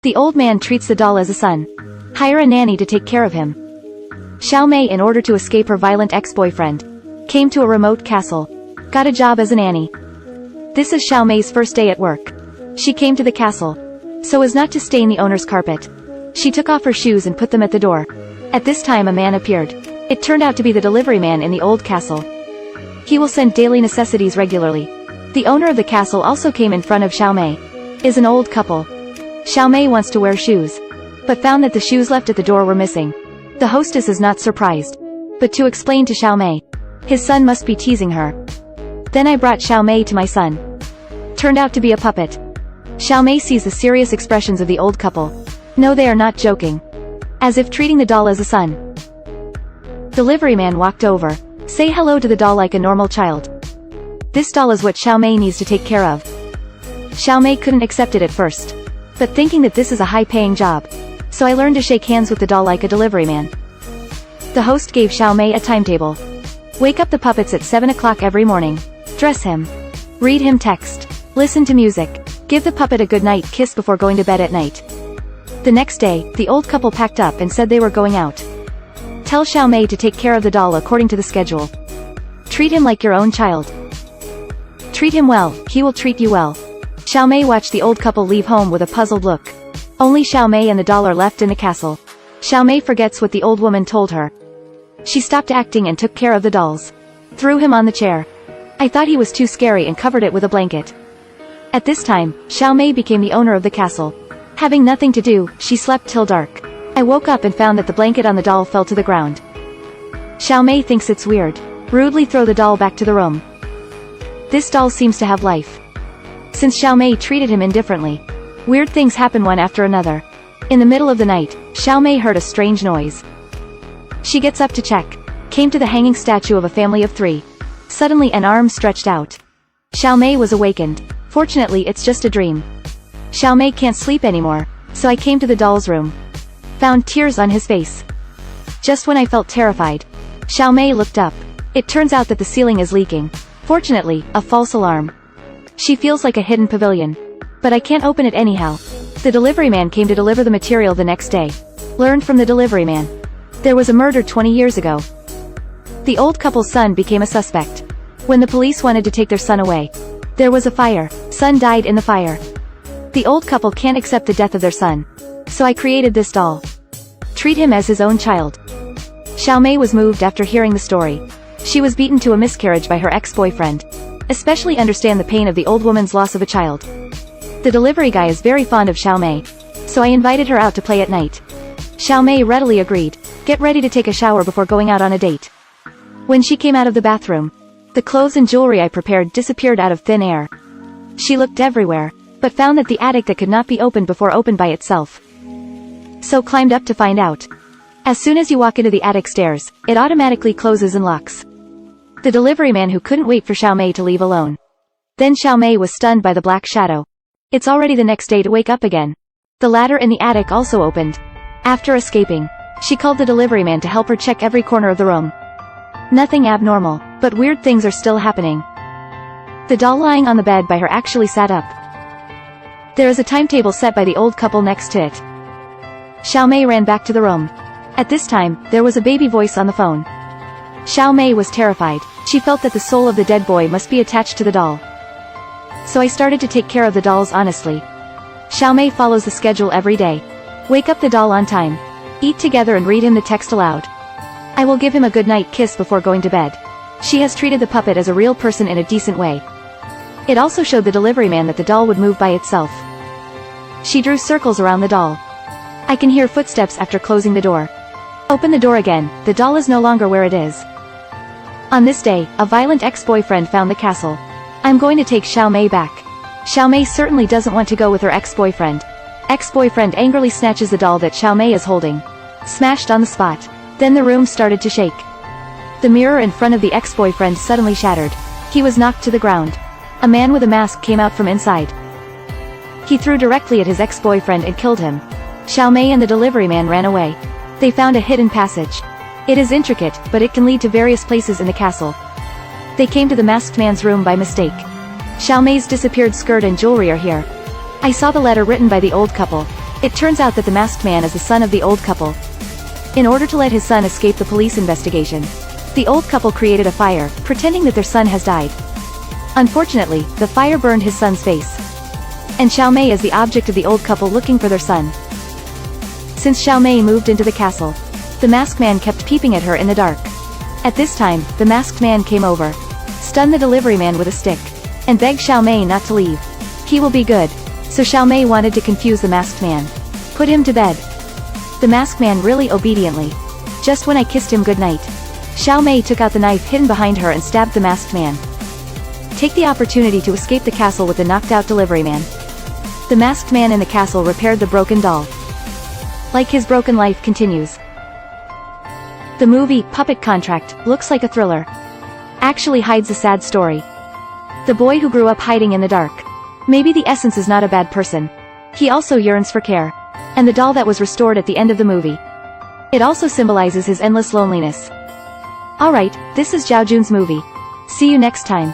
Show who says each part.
Speaker 1: The old man treats the doll as a son. Hire a nanny to take care of him. Xiao Mei, in order to escape her violent ex-boyfriend, came to a remote castle. Got a job as a nanny. This is Xiao Mei's first day at work. She came to the castle so as not to stain the owner's carpet. She took off her shoes and put them at the door. At this time a man appeared. It turned out to be the delivery man in the old castle. He will send daily necessities regularly. The owner of the castle also came in front of Xiao Mei. Is an old couple. Xiao Mei wants to wear shoes, but found that the shoes left at the door were missing. The hostess is not surprised, but to explain to Xiao Mei, his son must be teasing her. Then I brought Xiao Mei to my son. Turned out to be a puppet. Xiao Mei sees the serious expressions of the old couple. No, they are not joking. As if treating the doll as a son. Delivery man walked over. Say hello to the doll like a normal child. This doll is what Xiao Mei needs to take care of. Xiao Mei couldn't accept it at first, but thinking that this is a high-paying job, so I learned to shake hands with the doll like a delivery man. The host gave Xiao Mei a timetable. Wake up the puppets at 7 o'clock every morning. Dress him. Read him text. Listen to music. Give the puppet a good night kiss before going to bed at night. The next day, the old couple packed up and said they were going out. Tell Xiao Mei to take care of the doll according to the schedule. Treat him like your own child. Treat him well, he will treat you well. Xiao Mei watched the old couple leave home with a puzzled look. Only Xiao Mei and the doll are left in the castle. Xiao Mei forgets what the old woman told her. She stopped acting and took care of the dolls. Threw him on the chair. I thought he was too scary and covered it with a blanket. At this time, Xiao Mei became the owner of the castle. Having nothing to do, she slept till dark. I woke up and found that the blanket on the doll fell to the ground. Xiao Mei thinks it's weird. Rudely throw the doll back to the room. This doll seems to have life. Since Xiao Mei treated him indifferently, weird things happen one after another. In the middle of the night, Xiao Mei heard a strange noise. She gets up to check. Came to the hanging statue of a family of 3. Suddenly an arm stretched out. Xiao Mei was awakened. Fortunately it's just a dream. Xiao Mei can't sleep anymore, so I came to the doll's room. Found tears on his face. Just when I felt terrified, Xiao Mei looked up. It turns out that the ceiling is leaking. Fortunately, a false alarm. She feels like a hidden pavilion. But I can't open it anyhow. The delivery man came to deliver the material the next day. Learned from the delivery man. There was a murder 20 years ago. The old couple's son became a suspect. When the police wanted to take their son away, there was a fire. Son died in the fire. The old couple can't accept the death of their son. So I created this doll. Treat him as his own child. Xiao Mei was moved after hearing the story. She was beaten to a miscarriage by her ex-boyfriend. Especially understand the pain of the old woman's loss of a child. The delivery guy is very fond of Xiao Mei, so I invited her out to play at night. Xiao Mei readily agreed. Get ready to take a shower before going out on a date. When she came out of the bathroom, the clothes and jewelry I prepared disappeared out of thin air. She looked everywhere, but found that the attic that could not be opened before opened by itself. So climbed up to find out. As soon as you walk into the attic stairs, it automatically closes and locks. The delivery man who couldn't wait for Xiao Mei to leave alone. Then Xiao Mei was stunned by the black shadow. It's already the next day to wake up again. The ladder in the attic also opened. After escaping, she called the delivery man to help her check every corner of the room. Nothing abnormal, but weird things are still happening. The doll lying on the bed by her actually sat up. There is a timetable set by the old couple next to it. Xiao Mei ran back to the room. At this time, there was a baby voice on the phone. Xiao Mei was terrified. She felt that the soul of the dead boy must be attached to the doll. So I started to take care of the dolls honestly. Xiao Mei follows the schedule every day. Wake up the doll on time. Eat together and read him the text aloud. I will give him a good night kiss before going to bed. She has treated the puppet as a real person in a decent way. It also showed the delivery man that the doll would move by itself. She drew circles around the doll. I can hear footsteps after closing the door. Open the door again, the doll is no longer where it is. On this day, a violent ex-boyfriend found the castle. I'm going to take Xiao Mei back. Xiao Mei certainly doesn't want to go with her ex-boyfriend. Ex-boyfriend angrily snatches the doll that Xiao Mei is holding. Smashed on the spot. Then the room started to shake. The mirror in front of the ex-boyfriend suddenly shattered. He was knocked to the ground. A man with a mask came out from inside. He threw directly at his ex-boyfriend and killed him. Xiao Mei and the delivery man ran away. They found a hidden passage. It is intricate, but it can lead to various places in the castle. They came to the masked man's room by mistake. Xiao Mei's disappeared skirt and jewelry are here. I saw the letter written by the old couple. It turns out that the masked man is the son of the old couple. In order to let his son escape the police investigation, the old couple created a fire, pretending that their son has died. Unfortunately, the fire burned his son's face. And Xiao Mei is the object of the old couple looking for their son. Since Xiao Mei moved into the castle, the masked man kept peeping at her in the dark. At this time, the masked man came over, stunned the delivery man with a stick, and begged Xiao Mei not to leave. He will be good. So Xiao Mei wanted to confuse the masked man. Put him to bed. The masked man really obediently. Just when I kissed him goodnight, Xiao Mei took out the knife hidden behind her and stabbed the masked man. Take the opportunity to escape the castle with the knocked-out delivery man. The masked man in the castle repaired the broken doll. Like his broken life continues. The movie, Puppet Contract, looks like a thriller. Actually hides a sad story. The boy who grew up hiding in the dark. Maybe the essence is not a bad person. He also yearns for care. And the doll that was restored at the end of the movie. It also symbolizes his endless loneliness. Alright, this is Zhao Jun's movie. See you next time.